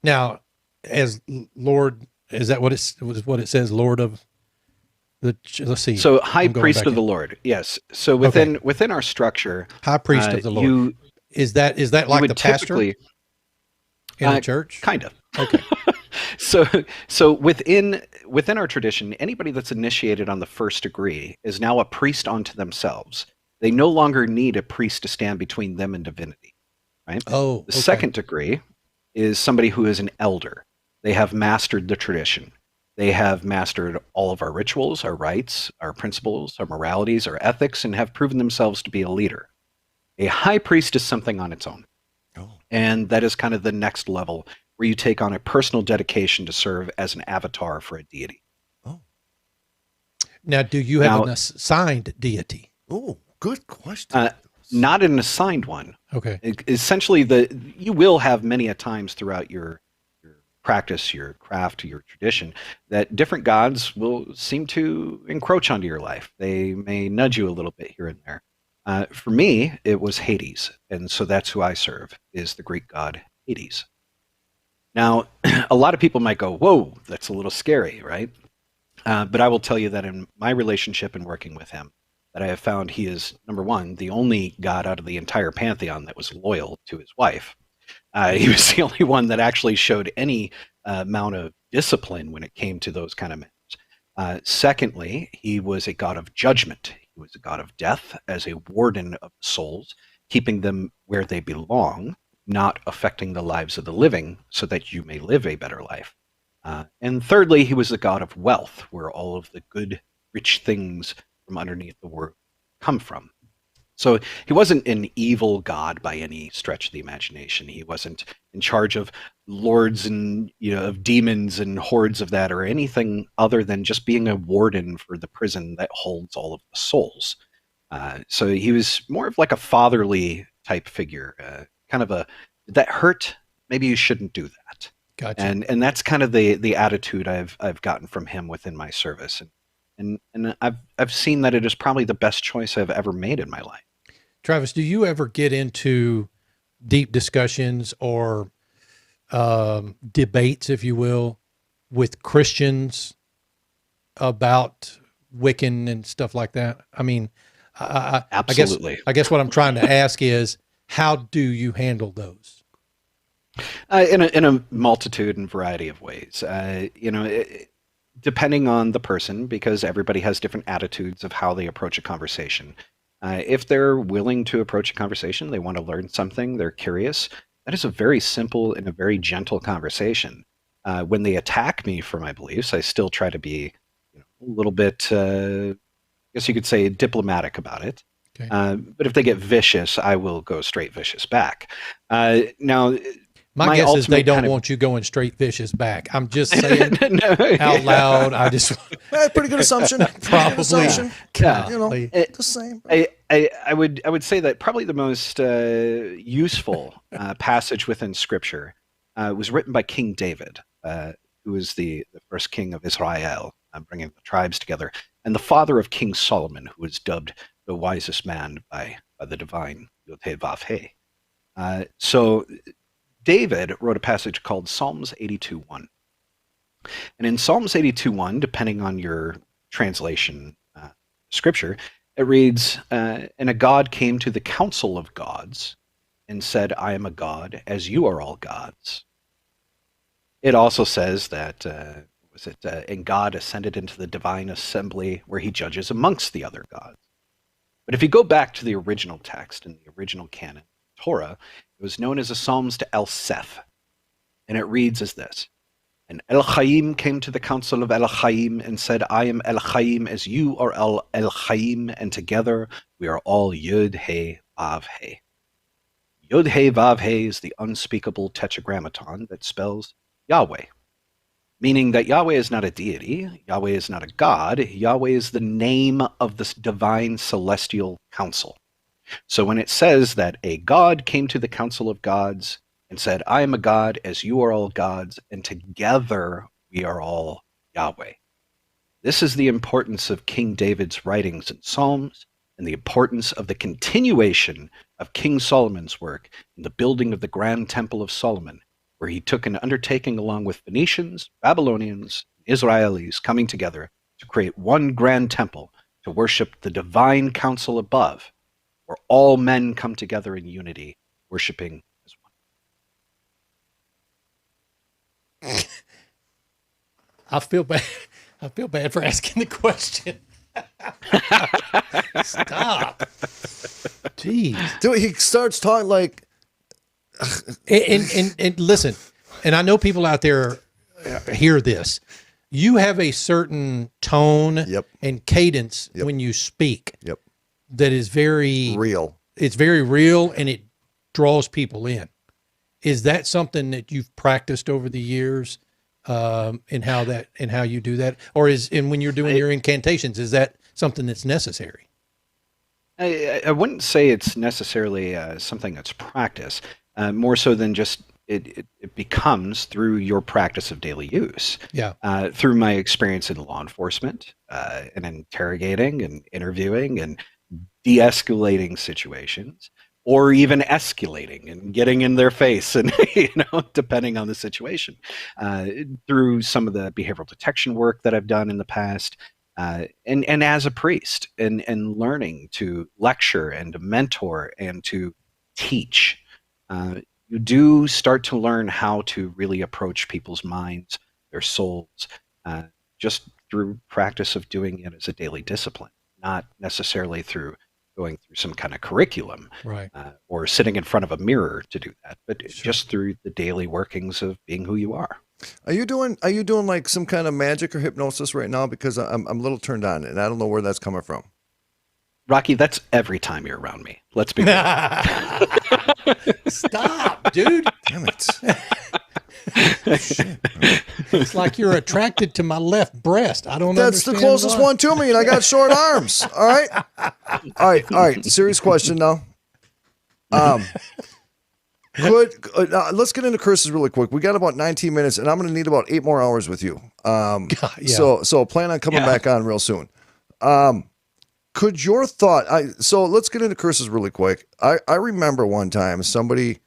Now, as Lord, is that what it says? Lord of the, let's see. So High Priest of the Lord. Yes. So within our structure, High Priest of the Lord. Is that like the pastor in the church? Kind of. Okay. So within our tradition, anybody that's initiated on the first degree is now a priest unto themselves. They no longer need a priest to stand between them and divinity, right? Oh, the second degree is somebody who is an elder. They have mastered the tradition. They have mastered all of our rituals, our rites, our principles, our moralities, our ethics, and have proven themselves to be a leader. A high priest is something on its own. Oh. And that is kind of the next level where you take on a personal dedication to serve as an avatar for a deity. Oh. Now, do you have an assigned deity? Oh, good question. Not an assigned one. Okay. Essentially, you will have many a times throughout your practice, your craft, your tradition, that different gods will seem to encroach onto your life. They may nudge you a little bit here and there. For me, it was Hades, and so that's who I serve, is the Greek god Hades. Now, a lot of people might go, whoa, that's a little scary, right? But I will tell you that in my relationship and working with him, that I have found he is, number one, the only god out of the entire pantheon that was loyal to his wife. He was the only one that actually showed any amount of discipline when it came to those kind of matters. Secondly, he was a god of judgment. He was a god of death as a warden of souls, keeping them where they belong, not affecting the lives of the living so that you may live a better life. And thirdly, he was the god of wealth, where all of the good, rich things from underneath the world come from. So he wasn't an evil god by any stretch of the imagination. He wasn't in charge of lords and of demons and hordes of that, or anything other than just being a warden for the prison that holds all of the souls. So he was more of like a fatherly type figure, kind of a, did that hurt? Maybe you shouldn't do that. Gotcha. And that's kind of the attitude I've gotten from him within my service. And I've seen that it is probably the best choice I've ever made in my life. Travis, do you ever get into deep discussions or debates, if you will, with Christians about Wiccan and stuff like that? I mean, Absolutely. I guess what I'm trying to ask is, how do you handle those? In a multitude and variety of ways. Depending on the person, because everybody has different attitudes of how they approach a conversation. If they're willing to approach a conversation, they want to learn something, they're curious, that is a very simple and a very gentle conversation. When they attack me for my beliefs, I still try to be a little bit, I guess you could say, diplomatic about it. Okay. But if they get vicious, I will go straight vicious back. Now, my guess is they don't want you going straight vicious back. I'm just saying out loud. I just pretty good assumption. Probably. Assumption. Yeah. The same. I would say that probably the most useful passage within Scripture was written by King David, who was the first king of Israel, bringing the tribes together, and the father of King Solomon, who was dubbed the wisest man by the divine Yod-Heh-Vav-Heh. So David wrote a passage called Psalms 82:1. And in Psalms 82:1, depending on your translation scripture, it reads, and a god came to the council of gods and said, I am a god, as you are all gods. It also says that, and God ascended into the divine assembly where he judges amongst the other gods. But if you go back to the original text in the original canon, Torah, it was known as a Psalms to El-Seth. And it reads as this, and El-Chaim came to the council of El-Chaim and said, I am El-Chaim as you are El-Chaim, and together we are all Yod-Heh-Vav-Heh. Yod-Heh-Vav-Heh is the unspeakable tetragrammaton that spells Yahweh, meaning that Yahweh is not a deity, Yahweh is not a god, Yahweh is the name of this divine celestial council. So when it says that a god came to the council of gods and said, I am a god as you are all gods, and together we are all Yahweh. This is the importance of King David's writings and Psalms, and the importance of the continuation of King Solomon's work in the building of the grand Temple of Solomon, where he took an undertaking along with Phoenicians, Babylonians, Israelis coming together to create one grand temple to worship the divine council above, where all men come together in unity, worshiping as one. I feel bad. I feel bad for asking the question. Stop. Jeez. Dude, he starts talking like. And listen, and I know people out there hear this. You have a certain tone and cadence when you speak. Yep. That is very real. It's very real, and it draws people in. Is that something that you've practiced over the years, in how you do that, or when you're doing your incantations, is that something that's necessary? I wouldn't say it's necessarily something that's practice, more so than just it becomes through your practice of daily use. Yeah. Through my experience in law enforcement, and interrogating and interviewing and de-escalating situations, or even escalating and getting in their face, and depending on the situation, through some of the behavioral detection work that I've done in the past, and as a priest, and learning to lecture and to mentor and to teach, you do start to learn how to really approach people's minds, their souls, just through practice of doing it as a daily discipline, not necessarily through going through some kind of curriculum, right, or sitting in front of a mirror to do that, but just through the daily workings of being who you are. Are you doing like some kind of magic or hypnosis right now? Because I'm a little turned on, and I don't know where that's coming from. Rocky, that's every time you're around me. Let's be real. Stop, dude. Damn it. Shit. It's like you're attracted to my left breast. I don't That's the understand closest why. one to me, and I got short arms. All right. Serious question now. Let's get into curses really quick. We got about 19 minutes, and I'm going to need about 8 more hours with you. Yeah. So plan on coming back on real soon. Could your thought? So let's get into curses really quick. I remember one time somebody.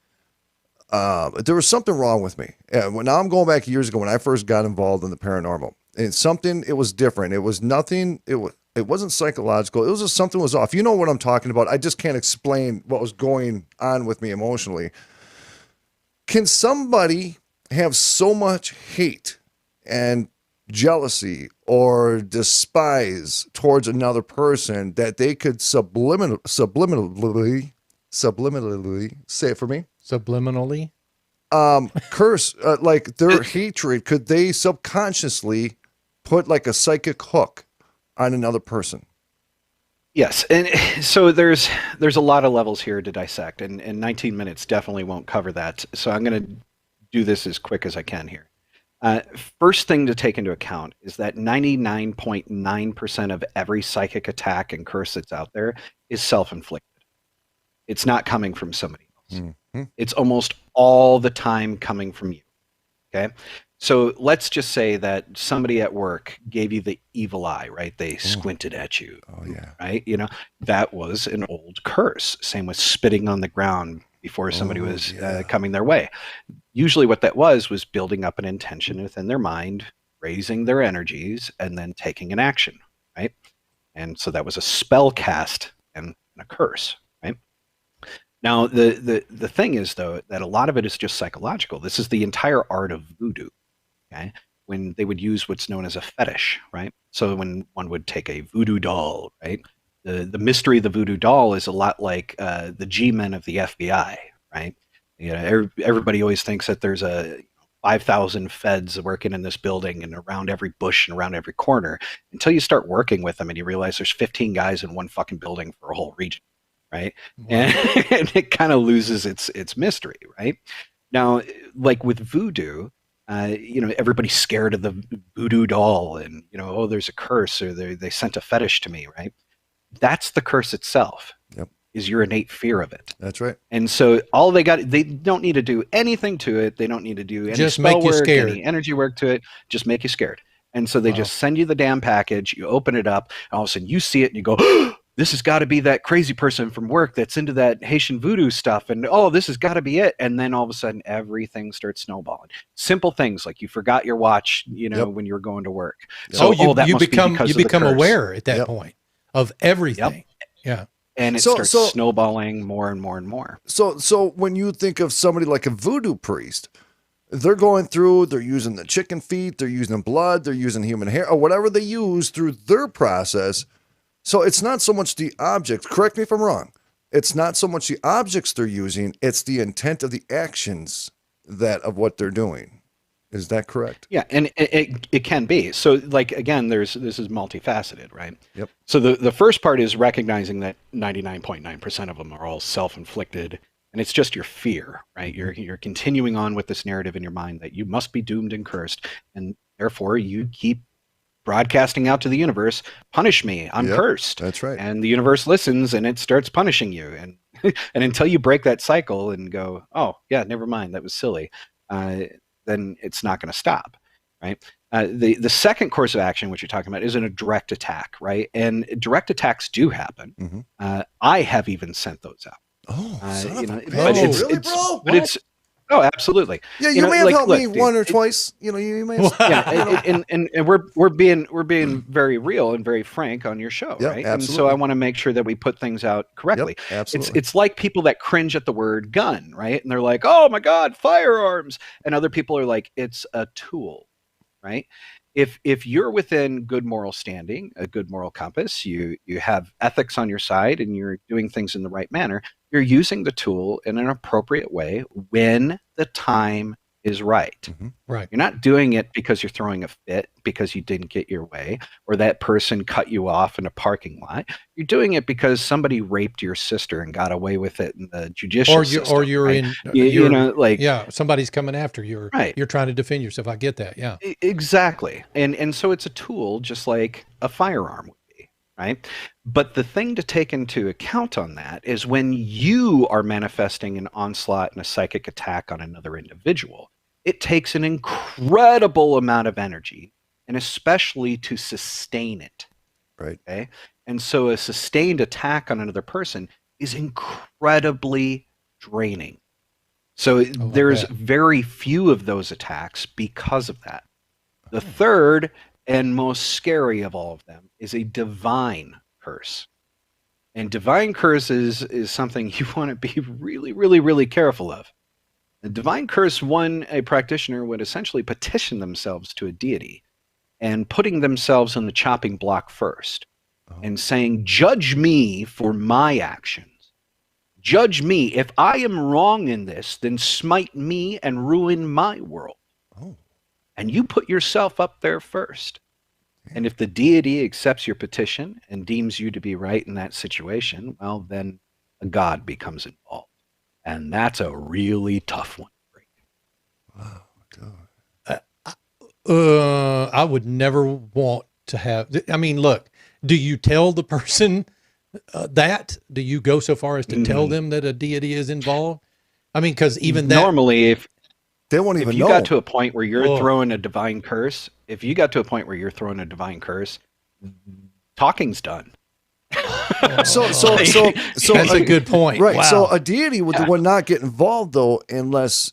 There was something wrong with me. Now I'm going back years ago when I first got involved in the paranormal. And it was different. It was nothing. It wasn't psychological. It was just something was off. You know what I'm talking about. I just can't explain what was going on with me emotionally. Can somebody have so much hate and jealousy or despise towards another person that they could subliminally, say it for me? Subliminally? Curse, like their hatred, could they subconsciously put like a psychic hook on another person? Yes, and so there's a lot of levels here to dissect, and 19 minutes definitely won't cover that. So I'm going to do this as quick as I can here. First thing to take into account is that 99.9% of every psychic attack and curse that's out there is self-inflicted. It's not coming from somebody else. Mm-hmm. It's almost all the time coming from you. Okay? So let's just say that somebody at work gave you the evil eye, right? They squinted at you. Oh, yeah. Right? You know, that was an old curse. Same with spitting on the ground before somebody was coming their way. Usually what that was building up an intention within their mind, raising their energies, and then taking an action, right? And so that was a spell cast and a curse, right? Now, the thing is, though, that a lot of it is just psychological. This is the entire art of voodoo, okay? When they would use what's known as a fetish, right? So when one would take a voodoo doll, right? The mystery of the voodoo doll is a lot like the G-men of the FBI, right? You know, everybody always thinks that there's 5,000 feds working in this building and around every bush and around every corner until you start working with them and you realize there's 15 guys in one fucking building for a whole region, right? Wow. And it kind of loses its mystery, right? Now, like with voodoo, you know, everybody's scared of the voodoo doll and, you know, oh, there's a curse or they sent a fetish to me, right? That's the curse itself. Yep. Is your innate fear of it. That's right. And so they don't need to do anything to it. They don't need to do any just spell make you work, scared. any energy work to it. Just make you scared. And so they just send you the damn package. You open it up, and all of a sudden you see it, and you go, oh, "This has got to be that crazy person from work that's into that Haitian voodoo stuff." And oh, this has got to be it. And then all of a sudden, everything starts snowballing. Simple things like you forgot your watch, you know, when you were going to work. So that you must become be because of the become curse. aware at that point of everything. Yeah. And it starts snowballing more and more and more. So when you think of somebody like a voodoo priest, they're going through, they're using the chicken feet, they're using blood, they're using human hair, or whatever they use through their process. So it's not so much the objects. Correct me if I'm wrong. It's not so much the objects they're using, it's the intent of the actions of what they're doing. Is that correct? Yeah, and it can be. So, like, again, this is multifaceted, right? Yep. So the first part is recognizing that 99.9% of them are all self-inflicted, and it's just your fear, right? You're continuing on with this narrative in your mind that you must be doomed and cursed, and therefore you keep broadcasting out to the universe, punish me, I'm cursed. That's right. And the universe listens, and it starts punishing you, and until you break that cycle and go, oh, yeah, never mind, that was silly, then it's not going to stop, right? The second course of action, which you're talking about, is a direct attack, right? And direct attacks do happen. Mm-hmm. I have even sent those out. Oh, really, bro? But it's absolutely. Yeah, you may have helped me one or twice. You know, you may have. Yeah, and we're being very real and very frank on your show, right? Absolutely. And so I want to make sure that we put things out correctly. Yep, absolutely. It's like people that cringe at the word gun, right? And they're like, "Oh my God, firearms!" And other people are like, "It's a tool," right? If you're within good moral standing, a good moral compass, you have ethics on your side, and you're doing things in the right manner, you're using the tool in an appropriate way when the time is right. Mm-hmm. Right. You're not doing it because you're throwing a fit because you didn't get your way or that person cut you off in a parking lot. You're doing it because somebody raped your sister and got away with it in the judicial system. Or you're right? in, you know, like, yeah, somebody's coming after you. Right. You're trying to defend yourself. I get that. Yeah. Exactly. And so it's a tool just like a firearm would be, right? But the thing to take into account on that is when you are manifesting an onslaught and a psychic attack on another individual, it takes an incredible amount of energy, and especially to sustain it. Right. Okay. And so a sustained attack on another person is incredibly draining. So there's very few of those attacks because of that. The third and most scary of all of them is a divine curse. And divine curses is something you want to be really, really, really careful of. The divine curse, a practitioner would essentially petition themselves to a deity and putting themselves on the chopping block first and saying, judge me for my actions. Judge me. If I am wrong in this, then smite me and ruin my world. And you put yourself up there first. And if the deity accepts your petition and deems you to be right in that situation, well, then a god becomes involved. And that's a really tough one to break. Wow. I would never want to have, I mean, look, do you tell the person that? Do you go so far as to tell them that a deity is involved? I mean, because even that. Normally, if they won't even know. If you got to a point where you're throwing a divine curse, talking's done. So that's a good point. Right. Wow. So a deity would not get involved though, unless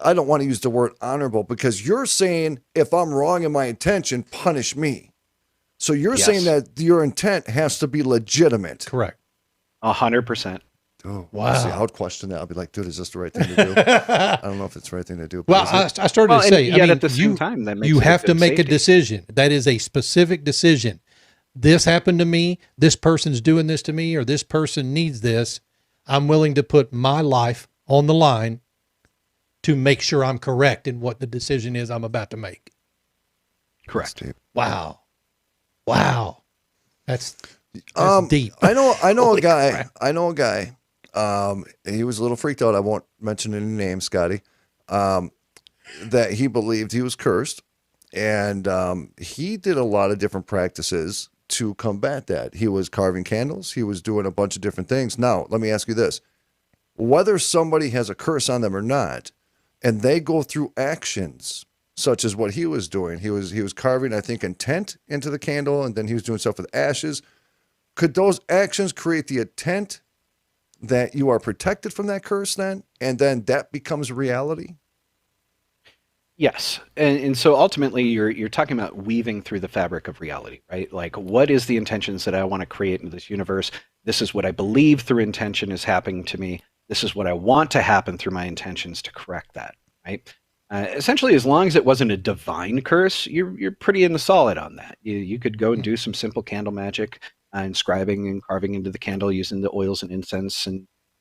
I don't want to use the word honorable, because you're saying if I'm wrong in my intention, punish me. So you're saying that your intent has to be legitimate. Correct. 100%. Oh, wow. See, I would question that. I'd be like, dude, is this the right thing to do? I don't know if it's the right thing to do. Well, I started to say, yet at the same time, that makes you it have to make safety. a decision. That is a specific decision. This happened to me. This person's doing this to me, or this person needs this. I'm willing to put my life on the line to make sure I'm correct in what the decision is I'm about to make. Correct. Wow. That's deep. I know a guy. I know a guy. He was a little freaked out. I won't mention any names, Scotty. That he believed he was cursed, and he did a lot of different practices to combat that. He was carving candles. He was doing a bunch of different things. Now, let me ask you this: whether somebody has a curse on them or not, and they go through actions such as what he was doing, he was carving, I think, intent into the candle, and then he was doing stuff with ashes. Could those actions create the intent that you are protected from that curse then, and then that becomes reality? Yes. And so ultimately you're talking about weaving through the fabric of reality, right? Like, what is the intentions that I want to create in this universe? This is what I believe through intention is happening to me. This is what I want to happen through my intentions to correct that, right? Essentially, as long as it wasn't a divine curse, you're pretty in the solid on that. You could go and do some simple candle magic, inscribing and carving into the candle using the oils and incense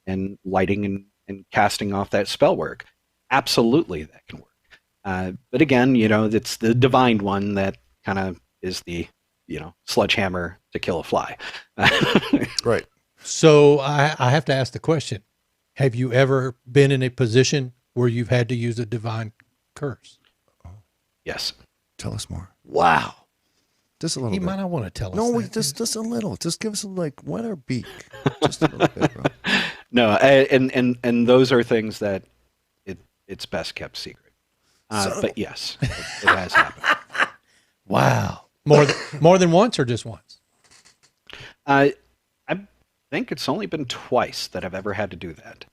and lighting and casting off that spell work. Absolutely, that can work. But again, it's the divine one that kind of is the, sledgehammer to kill a fly. Right. So I have to ask the question: have you ever been in a position where you've had to use a divine curse? Yes. Tell us more. Wow. Just a little You bit. might not want to tell us. No, that. just a little. Just give us wet our beak. Just a little bit, bro. No, and those are things that it's best kept secret. But yes, it has happened. Wow. More than once or just once? I think it's only been twice that I've ever had to do that.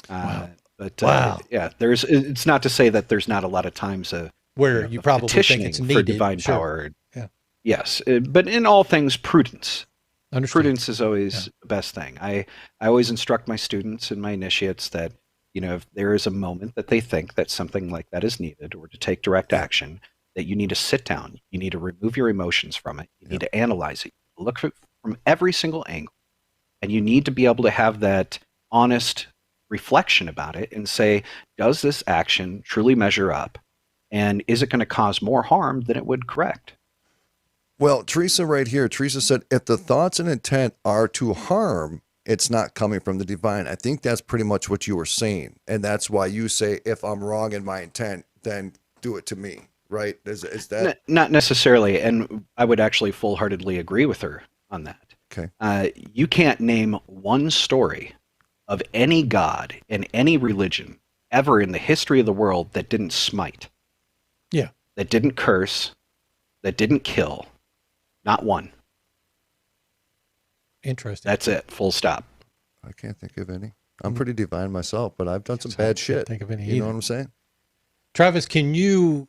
Wow. But wow. Yeah, it's not to say that there's not a lot of times where you probably think it's needed for divine sure. power. Yeah. Yes, but in all things, prudence. Understood. Prudence is always the best thing. I always instruct my students and my initiates that, if there is a moment that they think that something like that is needed or to take direct action, that you need to sit down, you need to remove your emotions from it, you need to analyze it, look from every single angle, and you need to be able to have that honest reflection about it and say, does this action truly measure up? And is it going to cause more harm than it would correct? Well, Teresa right here, Teresa said, if the thoughts and intent are to harm, it's not coming from the divine. I think that's pretty much what you were saying. And that's why you say, if I'm wrong in my intent, then do it to me, right? Is that? Not necessarily. And I would actually full-heartedly agree with her on that. Okay. You can't name one story of any god in any religion ever in the history of the world that didn't smite. Yeah. That didn't curse, that didn't kill. Not one. Interesting. That's it. Full stop. I can't think of any. I'm pretty divine myself, but I've done some bad shit. Think of any you know what I'm saying? Travis, can you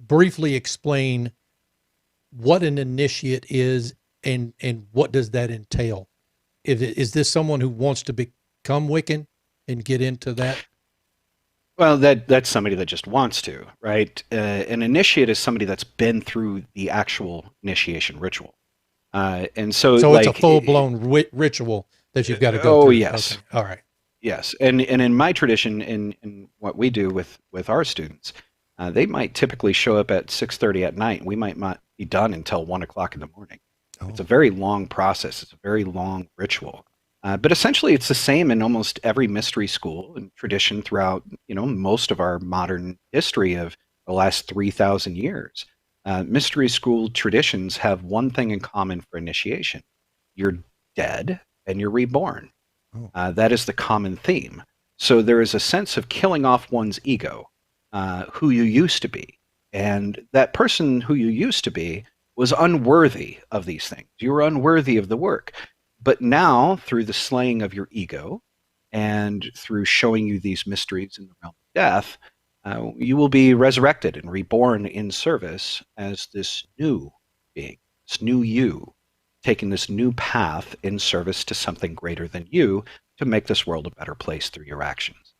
briefly explain what an initiate is and what does that entail? Is this someone who wants to become Wiccan and get into that? Well, that's somebody that just wants to, right? An initiate is somebody that's been through the actual initiation ritual. And so it's a full-blown ritual that you've got to go through. Oh, yes. Okay. All right. Yes. And in my tradition, in what we do with our students, they might typically show up at 6:30 at night. We might not be done until 1 o'clock in the morning. Oh. It's a very long process. It's a very long ritual. But essentially, it's the same in almost every mystery school and tradition throughout, most of our modern history of the last 3,000 years. Mystery school traditions have one thing in common for initiation. You're dead and you're reborn. Oh. That is the common theme. So there is a sense of killing off one's ego, who you used to be. And that person who you used to be was unworthy of these things. You were unworthy of the work. But now, through the slaying of your ego and through showing you these mysteries in the realm of death, you will be resurrected and reborn in service as this new being, this new you, taking this new path in service to something greater than you to make this world a better place through your actions.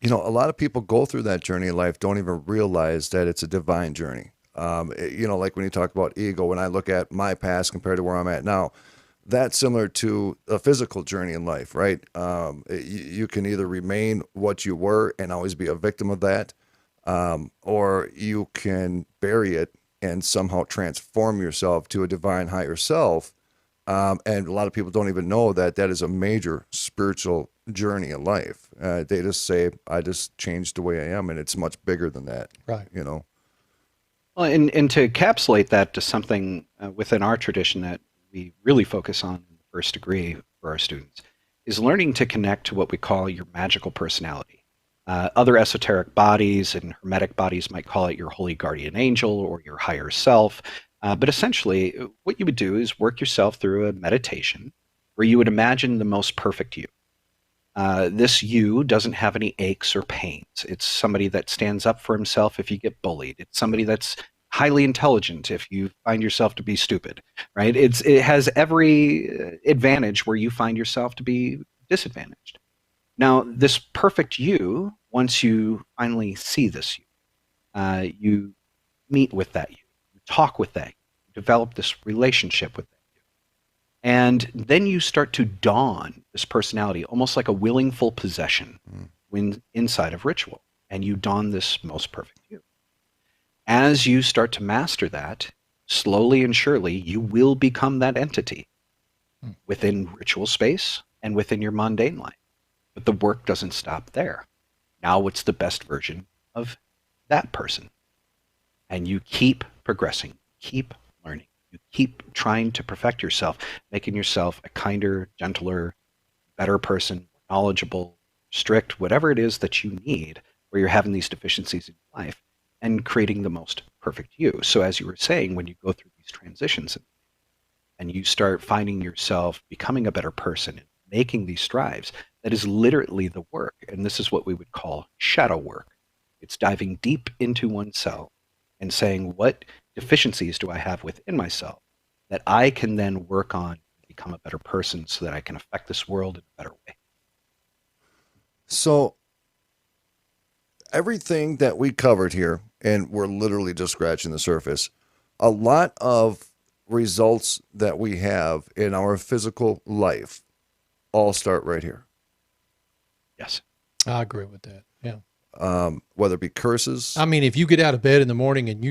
A lot of people go through that journey in life, don't even realize that it's a divine journey. Like when you talk about ego, when I look at my past compared to where I'm at now, that's similar to a physical journey in life, right? You can either remain what you were and always be a victim of that, or you can bury it and somehow transform yourself to a divine higher self. And a lot of people don't even know that is a major spiritual journey in life. They just say, I just changed the way I am, and it's much bigger than that. Right. Well, and to encapsulate that to something within our tradition that we really focus on in the first degree for our students is learning to connect to what we call your magical personality. Other esoteric bodies and hermetic bodies might call it your holy guardian angel or your higher self. But essentially, what you would do is work yourself through a meditation where you would imagine the most perfect you. This you doesn't have any aches or pains. It's somebody that stands up for himself if you get bullied. It's somebody that's highly intelligent if you find yourself to be stupid, right? It has every advantage where you find yourself to be disadvantaged. Now, this perfect you, once you finally see this you, you meet with that you talk with that you develop this relationship with that you. And then you start to don this personality, almost like a willingful possession when inside of ritual, and you don this most perfect you. As you start to master that, slowly and surely, you will become that entity within ritual space and within your mundane life. But the work doesn't stop there. Now what's the best version of that person? And you keep progressing, keep learning. You keep trying to perfect yourself, making yourself a kinder, gentler, better person, knowledgeable, strict, whatever it is that you need where you're having these deficiencies in your life, and creating the most perfect you. So as you were saying, when you go through these transitions and you start finding yourself becoming a better person and making these strives, that is literally the work. And this is what we would call shadow work. It's diving deep into oneself and saying, what deficiencies do I have within myself that I can then work on to become a better person so that I can affect this world in a better way? So everything that we covered here, and we're literally just scratching the surface, a lot of results that we have in our physical life all start right here. Yes. I agree with that. Yeah. Whether it be curses. I mean, if you get out of bed in the morning and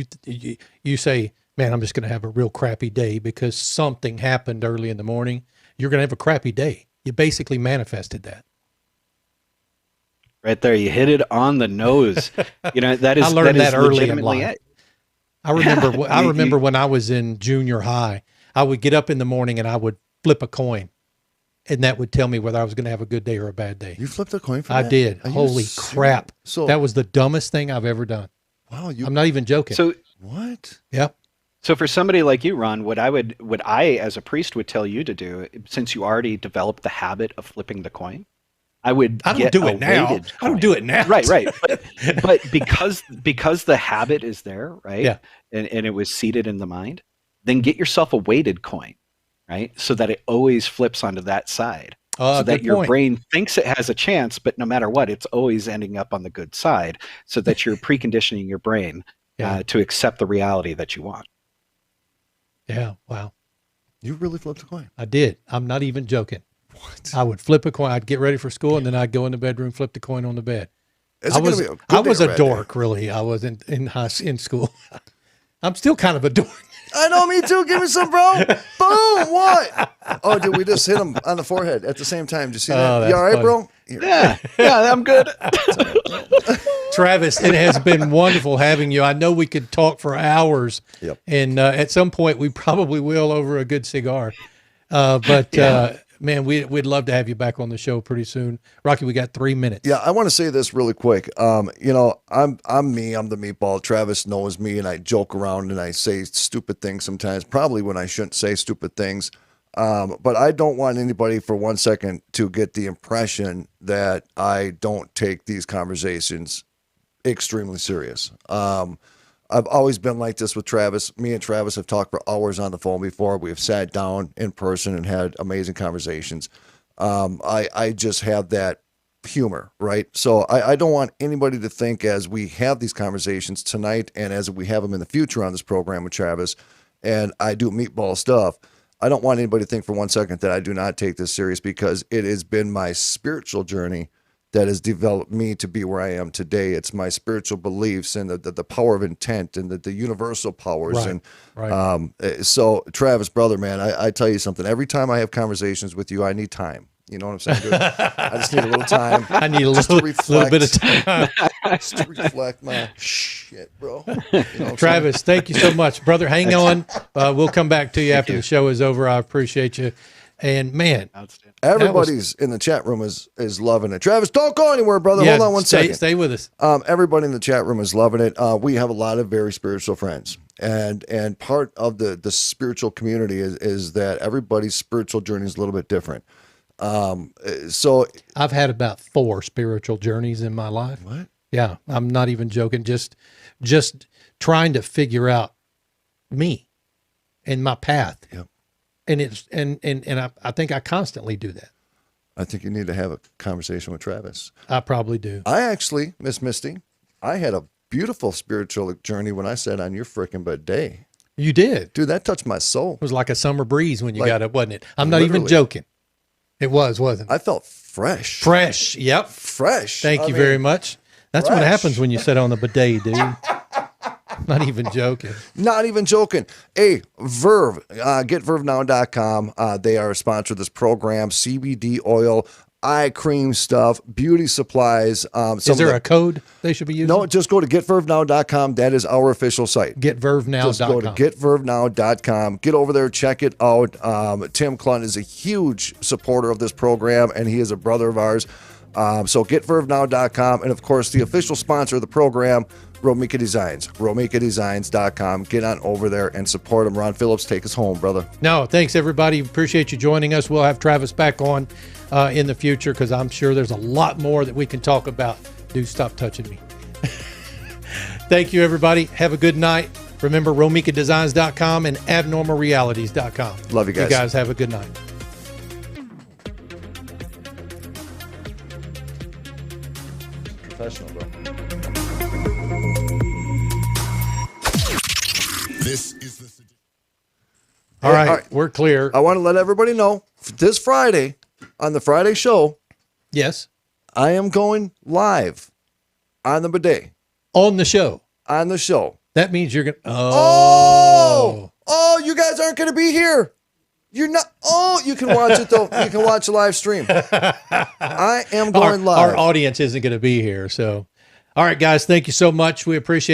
you say, man, I'm just going to have a real crappy day because something happened early in the morning, you're going to have a crappy day. You basically manifested that. Right there. You hit it on the nose. That is, I learned that early in legitimately life. it. I remember when I was in junior high, I would get up in the morning and I would flip a coin, and that would tell me whether I was going to have a good day or a bad day. You flipped a coin for I that? did. Are you Holy serious? crap. So that was the dumbest thing I've ever done. Wow. I'm not even joking. So What? Yep. So for somebody like you, Ron, what I as a priest would tell you to do, since you already developed the habit of flipping the coin, I don't do it now. I don't do it now. Right. But because the habit is there, right? Yeah. And it was seated in the mind, then get yourself a weighted coin, right? So that it always flips onto that side. So that your brain thinks it has a chance, but no matter what, it's always ending up on the good side, so that you're preconditioning your brain to accept the reality that you want. Yeah. Wow. You really flipped a coin? I did. I'm not even joking. What? I would flip a coin. I'd get ready for school, and then I'd go in the bedroom, flip the coin on the bed. I was a dork, really. I was in school. I'm still kind of a dork. I know, me too. Give me some, bro. Boom. What? Oh, dude, we just hit him on the forehead at the same time. Did you see that? You all right, funny. bro? Yeah, I'm good. Travis, it has been wonderful having you. I know we could talk for hours. Yep. And at some point, we probably will over a good cigar. Man, we'd love to have you back on the show pretty soon. Rocky, we got 3 minutes. Yeah, I want to say this really quick. I'm me. I'm the meatball. Travis knows me, and I joke around and I say stupid things sometimes, probably when I shouldn't say stupid things. But I don't want anybody for 1 second to get the impression that I don't take these conversations extremely serious. I've always been like this with Travis. Me and Travis have talked for hours on the phone before. We have sat down in person and had amazing conversations. I just have that humor, right? So I don't want anybody to think, as we have these conversations tonight and as we have them in the future on this program with Travis, and I do meatball stuff, I don't want anybody to think for 1 second that I do not take this serious, because it has been my spiritual journey that has developed me to be where I am today. It's my spiritual beliefs and the power of intent and the universal powers. So Travis, brother, man, I tell you something. Every time I have conversations with you, I need time. You know what I'm saying, dude? I just need a little time. I need a little bit of time. Just to reflect my shit, bro. You know Travis, thank you so much, brother. Hang on. We'll come back to you after the show is over. I appreciate you. And man, everybody's in the chat room is loving it. Travis, don't go anywhere, brother. Hold on one second. Stay with us. Everybody in the chat room is loving it. We have a lot of very spiritual friends, and part of the spiritual community is that everybody's spiritual journey is a little bit different. So I've had about 4 spiritual journeys in my life. What? Yeah, I'm not even joking. Just trying to figure out me and my path. Yep. And I think I constantly do that. I think you need to have a conversation with Travis. I probably do. I actually, Miss Misty, I had a beautiful spiritual journey when I sat on your frickin' bidet. You did? Dude, that touched my soul. It was like a summer breeze when you got up, wasn't it? I'm not even joking. It was, wasn't it? I felt fresh. Fresh, yep. Fresh. Thank you very much. That's what happens when you sit on the bidet, dude. Not even joking. Not even joking. Hey, Verve, getvervenow.com. They are a sponsor of this program. CBD oil, eye cream stuff, beauty supplies. Is there a code they should be using? No, just go to getvervenow.com. That is our official site. Getvervenow.com. Just go to getvervenow.com. Get over there, check it out. Tim Clunt is a huge supporter of this program, and he is a brother of ours. So getvervenow.com. And, of course, the official sponsor of the program, Romika Designs, romikadesigns.com. Get on over there and support them. Ron Phillips, take us home, brother. No, thanks, everybody. Appreciate you joining us. We'll have Travis back on in the future, because I'm sure there's a lot more that we can talk about. Dude, stop touching me. Thank you, everybody. Have a good night. Remember, romikadesigns.com and abnormalrealities.com. Love you guys. You guys have a good night. Professional, bro. This is the... All right, we're clear. I want to let everybody know this Friday, on the Friday show, Yes. I am going live on the bidet. On the show. On the show. That means you're going to... Oh, you guys aren't going to be here. You're not... Oh, you can watch it, though. You can watch the live stream. I am going live. Our audience isn't going to be here, so... All right, guys, thank you so much. We appreciate